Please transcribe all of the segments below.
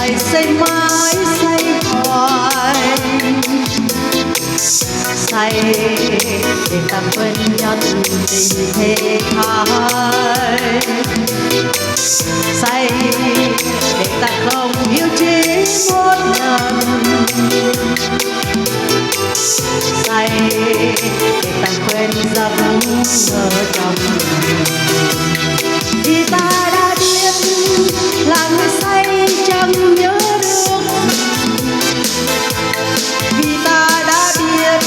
say say mãi say hoài, say để ta quên nhân tình thế thái, say để ta không yêu chỉ một lần, say để ta quên giấc mơ trong vì ta đã biết là người say chẳng nhớ được, vì ta đã biết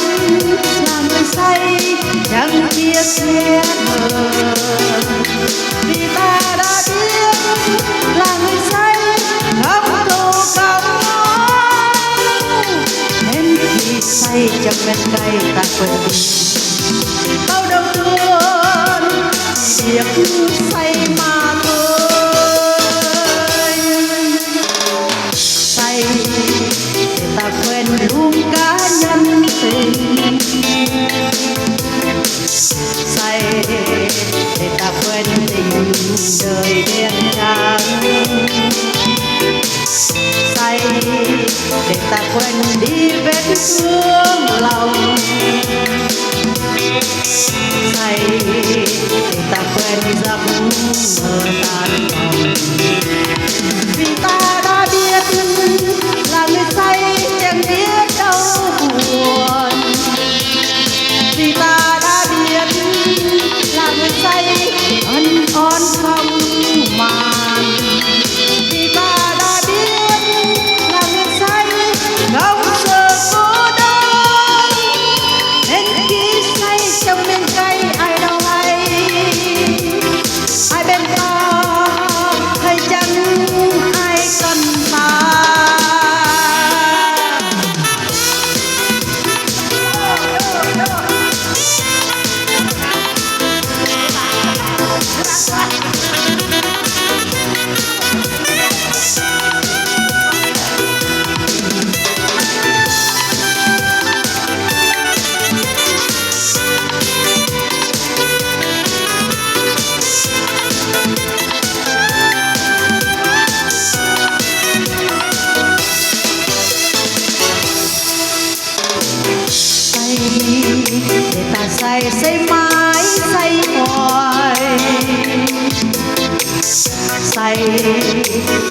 là người say chẳng biết sẽ mơ, vì ta đã biết là người say không thù không nên khi say trong men cay ta quên bao đau thương việc say mà thôi, say để ta quên luôn cả nhân tình, say để ta quên tình đời đen trắng, say để ta quên đi vết thương lòng, say để ta quên giấc mơ tan vòng, vì ta đã biết là người say chẳng biết đau buồn, vì ta đã biết là người say ân oán không màn, vì ta đã biết là người say không sợ cô đơn nên khi say trong men cay ai đâu hay, ai bên ta hay chẳng ai cần ta. Để ta say say mãi say hoài, say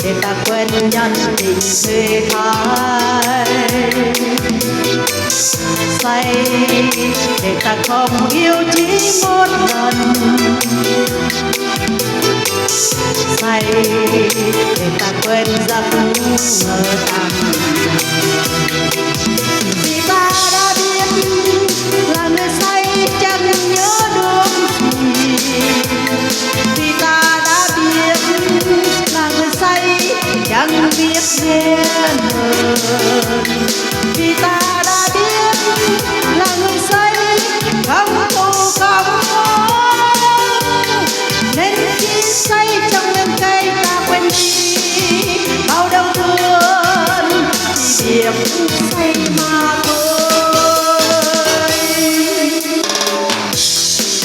để ta quên nhân tình thuê thái, say để ta không yêu chỉ một lần, say để ta quên giấc mơ tan vì ta đã biết là người say chẳng nhớ được gì, vì ta đã biết là người say chẳng biết ghen hờn, vì ta đã biết là người say không thù không oán nên khi say trong men cay ta quên đi bao đau thương chỉ việc say mà thôi,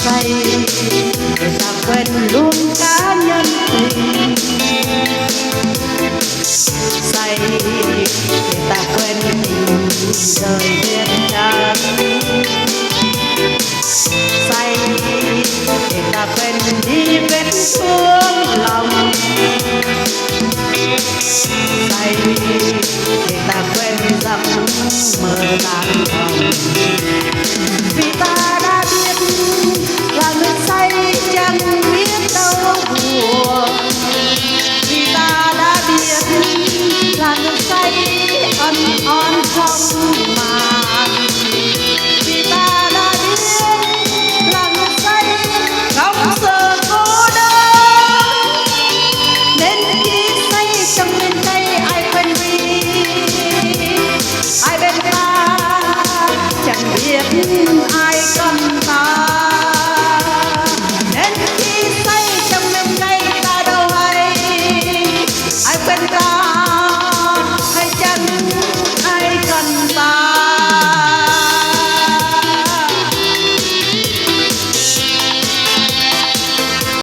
say để ta quên luôn cả nhân tình, say để ta quên tình đời đen trắng, say để ta quên đi vết thương lòng, say để ta quên giấc mơ tan vòng, vì ta đã biết là người say chẳng biết đau buồn, vì ta đã biết là người say ân oán không màn.